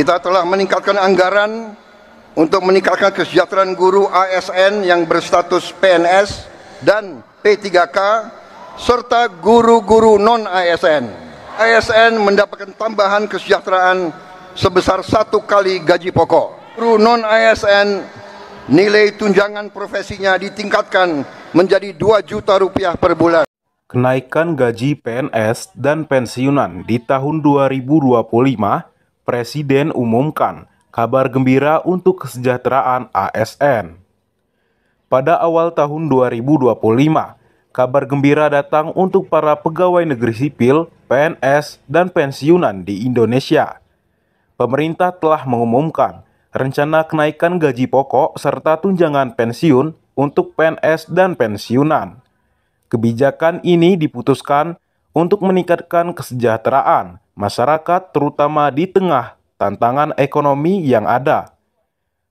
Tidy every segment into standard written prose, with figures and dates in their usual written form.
Kita telah meningkatkan anggaran untuk meningkatkan kesejahteraan guru ASN yang berstatus PNS dan P3K serta guru-guru non-ASN. ASN mendapatkan tambahan kesejahteraan sebesar 1 kali gaji pokok. Guru non-ASN nilai tunjangan profesinya ditingkatkan menjadi 2 juta rupiah per bulan. Kenaikan gaji PNS dan pensiunan di tahun 2025, Presiden umumkan kabar gembira untuk kesejahteraan ASN. Pada awal tahun 2025, kabar gembira datang untuk para pegawai negeri sipil, PNS, dan pensiunan di Indonesia. Pemerintah telah mengumumkan rencana kenaikan gaji pokok serta tunjangan pensiun untuk PNS dan pensiunan. Kebijakan ini diputuskan untuk meningkatkan kesejahteraan masyarakat terutama di tengah tantangan ekonomi yang ada,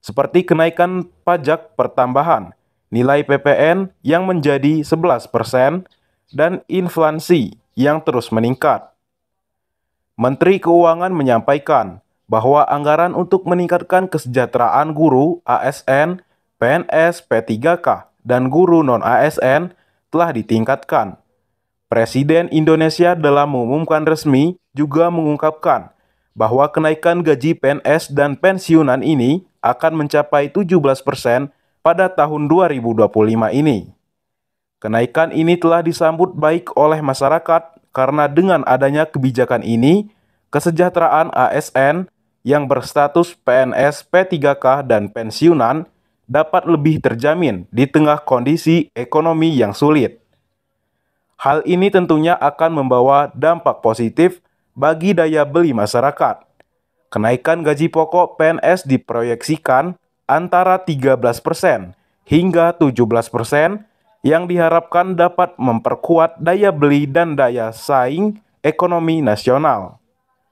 seperti kenaikan pajak pertambahan, nilai PPN yang menjadi 11%, dan inflasi yang terus meningkat. Menteri Keuangan menyampaikan bahwa anggaran untuk meningkatkan kesejahteraan guru ASN, PNS, P3K, dan guru non-ASN telah ditingkatkan. Presiden Indonesia dalam mengumumkan resmi juga mengungkapkan bahwa kenaikan gaji PNS dan pensiunan ini akan mencapai 17% pada tahun 2025 ini. Kenaikan ini telah disambut baik oleh masyarakat karena dengan adanya kebijakan ini, kesejahteraan ASN yang berstatus PNS, P3K, dan pensiunan dapat lebih terjamin di tengah kondisi ekonomi yang sulit. Hal ini tentunya akan membawa dampak positif bagi daya beli masyarakat. Kenaikan gaji pokok PNS diproyeksikan antara 13% hingga 17% yang diharapkan dapat memperkuat daya beli dan daya saing ekonomi nasional.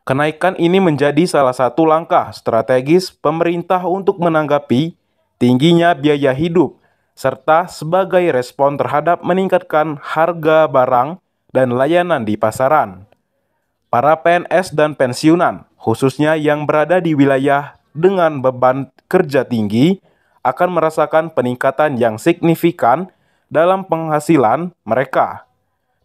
Kenaikan ini menjadi salah satu langkah strategis pemerintah untuk menanggapi tingginya biaya hidup serta sebagai respon terhadap meningkatkan harga barang dan layanan di pasaran. Para PNS dan pensiunan, khususnya yang berada di wilayah dengan beban kerja tinggi, akan merasakan peningkatan yang signifikan dalam penghasilan mereka.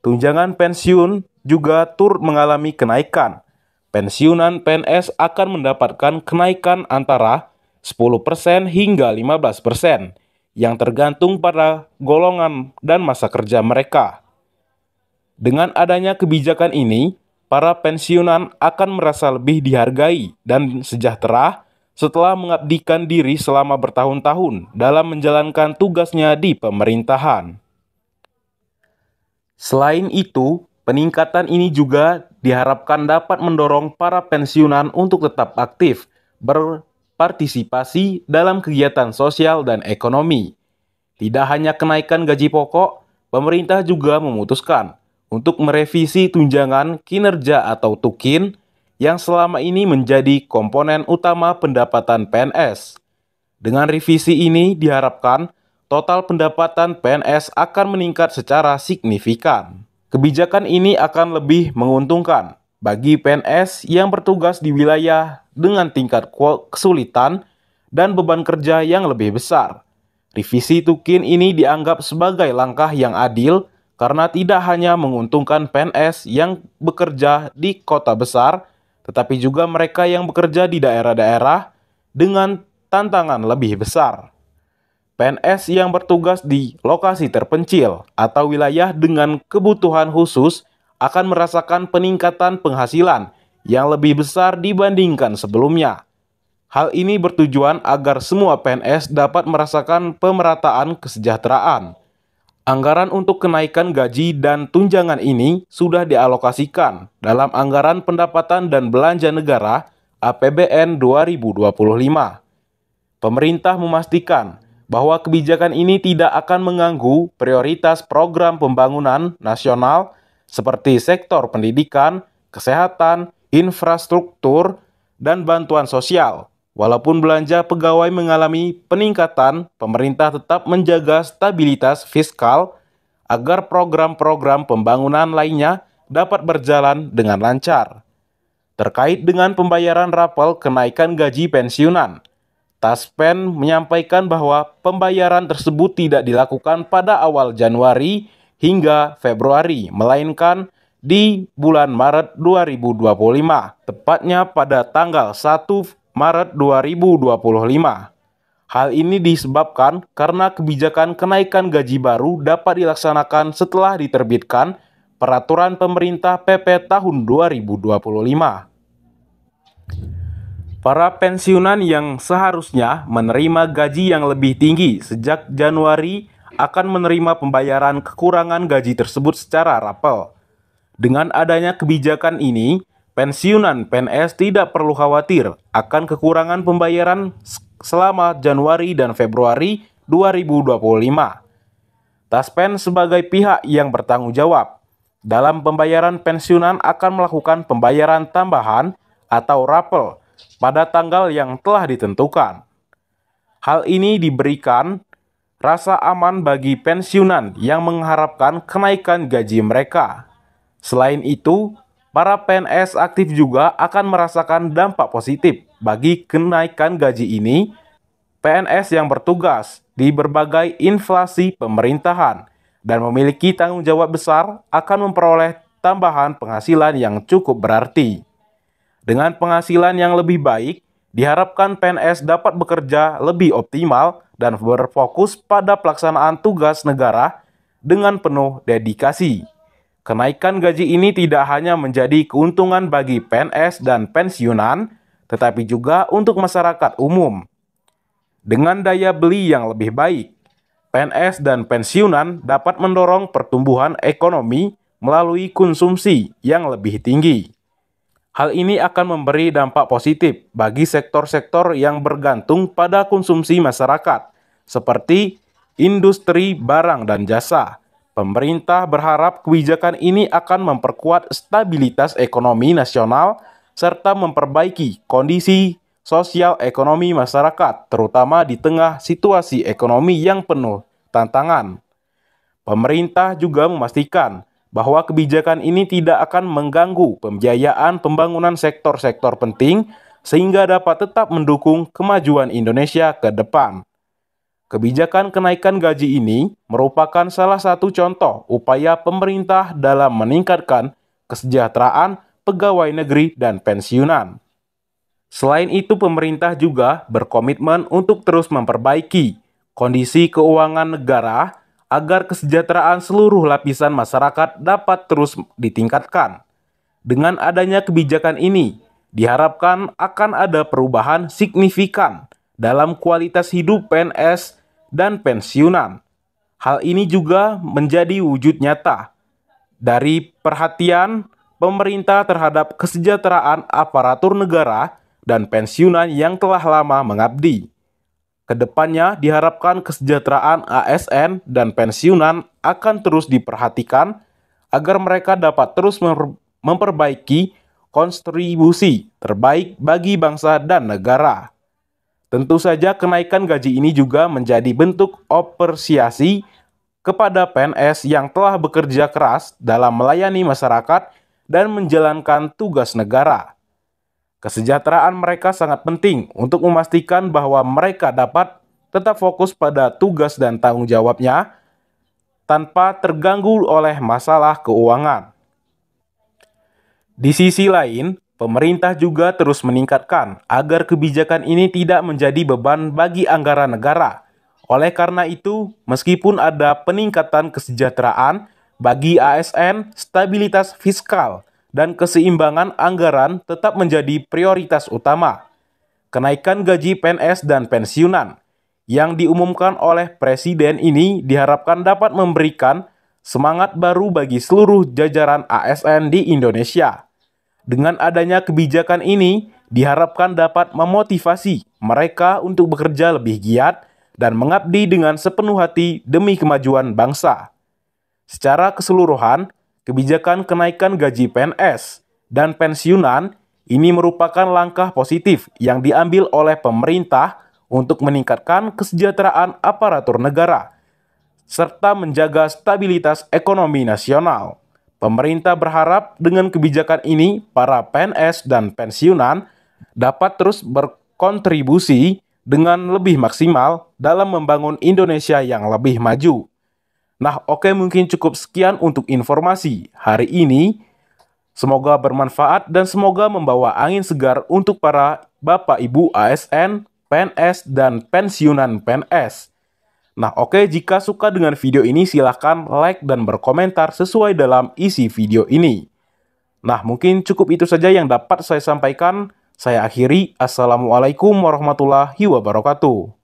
Tunjangan pensiun juga turut mengalami kenaikan. Pensiunan PNS akan mendapatkan kenaikan antara 10% hingga 15%, yang tergantung pada golongan dan masa kerja mereka. Dengan adanya kebijakan ini, para pensiunan akan merasa lebih dihargai dan sejahtera setelah mengabdikan diri selama bertahun-tahun dalam menjalankan tugasnya di pemerintahan. Selain itu, peningkatan ini juga diharapkan dapat mendorong para pensiunan untuk tetap aktif berpartisipasi dalam kegiatan sosial dan ekonomi. Tidak hanya kenaikan gaji pokok, pemerintah juga memutuskan untuk merevisi tunjangan kinerja atau TUKIN yang selama ini menjadi komponen utama pendapatan PNS. Dengan revisi ini diharapkan total pendapatan PNS akan meningkat secara signifikan. Kebijakan ini akan lebih menguntungkan bagi PNS yang bertugas di wilayah dengan tingkat kesulitan dan beban kerja yang lebih besar. Revisi TUKIN ini dianggap sebagai langkah yang adil karena tidak hanya menguntungkan PNS yang bekerja di kota besar, tetapi juga mereka yang bekerja di daerah-daerah dengan tantangan lebih besar. PNS yang bertugas di lokasi terpencil atau wilayah dengan kebutuhan khusus akan merasakan peningkatan penghasilan yang lebih besar dibandingkan sebelumnya. Hal ini bertujuan agar semua PNS dapat merasakan pemerataan kesejahteraan. Anggaran untuk kenaikan gaji dan tunjangan ini sudah dialokasikan dalam Anggaran Pendapatan dan Belanja Negara APBN 2025. Pemerintah memastikan bahwa kebijakan ini tidak akan mengganggu prioritas program pembangunan nasional seperti sektor pendidikan, kesehatan, infrastruktur, dan bantuan sosial. Walaupun belanja pegawai mengalami peningkatan, pemerintah tetap menjaga stabilitas fiskal agar program-program pembangunan lainnya dapat berjalan dengan lancar. Terkait dengan pembayaran rapel kenaikan gaji pensiunan, Taspen menyampaikan bahwa pembayaran tersebut tidak dilakukan pada awal Januari hingga Februari, melainkan di bulan Maret 2025, tepatnya pada tanggal 1 Maret 2025. Hal ini disebabkan karena kebijakan kenaikan gaji baru dapat dilaksanakan setelah diterbitkan Peraturan Pemerintah PP tahun 2025. Para pensiunan yang seharusnya menerima gaji yang lebih tinggi sejak Januari akan menerima pembayaran kekurangan gaji tersebut secara rapel. Dengan adanya kebijakan ini, pensiunan PNS tidak perlu khawatir akan kekurangan pembayaran selama Januari dan Februari 2025. Taspen sebagai pihak yang bertanggung jawab dalam pembayaran pensiunan akan melakukan pembayaran tambahan atau rapel pada tanggal yang telah ditentukan. Hal ini diberikan rasa aman bagi pensiunan yang mengharapkan kenaikan gaji mereka. Selain itu, para PNS aktif juga akan merasakan dampak positif bagi kenaikan gaji ini. PNS yang bertugas di berbagai instansi pemerintahan dan memiliki tanggung jawab besar akan memperoleh tambahan penghasilan yang cukup berarti. Dengan penghasilan yang lebih baik, diharapkan PNS dapat bekerja lebih optimal dan berfokus pada pelaksanaan tugas negara dengan penuh dedikasi. Kenaikan gaji ini tidak hanya menjadi keuntungan bagi PNS dan pensiunan, tetapi juga untuk masyarakat umum. Dengan daya beli yang lebih baik, PNS dan pensiunan dapat mendorong pertumbuhan ekonomi melalui konsumsi yang lebih tinggi. Hal ini akan memberi dampak positif bagi sektor-sektor yang bergantung pada konsumsi masyarakat, seperti industri barang dan jasa. Pemerintah berharap kebijakan ini akan memperkuat stabilitas ekonomi nasional serta memperbaiki kondisi sosial ekonomi masyarakat, terutama di tengah situasi ekonomi yang penuh tantangan. Pemerintah juga memastikan bahwa kebijakan ini tidak akan mengganggu pembiayaan pembangunan sektor-sektor penting sehingga dapat tetap mendukung kemajuan Indonesia ke depan. Kebijakan kenaikan gaji ini merupakan salah satu contoh upaya pemerintah dalam meningkatkan kesejahteraan pegawai negeri dan pensiunan. Selain itu, pemerintah juga berkomitmen untuk terus memperbaiki kondisi keuangan negara agar kesejahteraan seluruh lapisan masyarakat dapat terus ditingkatkan. Dengan adanya kebijakan ini, diharapkan akan ada perubahan signifikan dalam kualitas hidup PNS dan pensiunan. Hal ini juga menjadi wujud nyata dari perhatian pemerintah terhadap kesejahteraan aparatur negara dan pensiunan yang telah lama mengabdi. Kedepannya diharapkan kesejahteraan ASN dan pensiunan akan terus diperhatikan agar mereka dapat terus memperbaiki kontribusi terbaik bagi bangsa dan negara. Tentu saja kenaikan gaji ini juga menjadi bentuk apresiasi kepada PNS yang telah bekerja keras dalam melayani masyarakat dan menjalankan tugas negara. Kesejahteraan mereka sangat penting untuk memastikan bahwa mereka dapat tetap fokus pada tugas dan tanggung jawabnya tanpa terganggu oleh masalah keuangan. Di sisi lain, pemerintah juga terus meningkatkan agar kebijakan ini tidak menjadi beban bagi anggaran negara. Oleh karena itu, meskipun ada peningkatan kesejahteraan bagi ASN, stabilitas fiskal dan keseimbangan anggaran tetap menjadi prioritas utama. Kenaikan gaji PNS dan pensiunan yang diumumkan oleh Presiden ini diharapkan dapat memberikan semangat baru bagi seluruh jajaran ASN di Indonesia. Dengan adanya kebijakan ini, diharapkan dapat memotivasi mereka untuk bekerja lebih giat dan mengabdi dengan sepenuh hati demi kemajuan bangsa. Secara keseluruhan, kebijakan kenaikan gaji PNS dan pensiunan ini merupakan langkah positif yang diambil oleh pemerintah untuk meningkatkan kesejahteraan aparatur negara serta menjaga stabilitas ekonomi nasional. Pemerintah berharap dengan kebijakan ini, para PNS dan pensiunan dapat terus berkontribusi dengan lebih maksimal dalam membangun Indonesia yang lebih maju. Nah, oke, mungkin cukup sekian untuk informasi hari ini. Semoga bermanfaat dan semoga membawa angin segar untuk para Bapak Ibu ASN, PNS, dan pensiunan PNS. Nah, oke, jika suka dengan video ini silahkan like dan berkomentar sesuai dalam isi video ini. Nah, mungkin cukup itu saja yang dapat saya sampaikan. Saya akhiri. Assalamualaikum warahmatullahi wabarakatuh.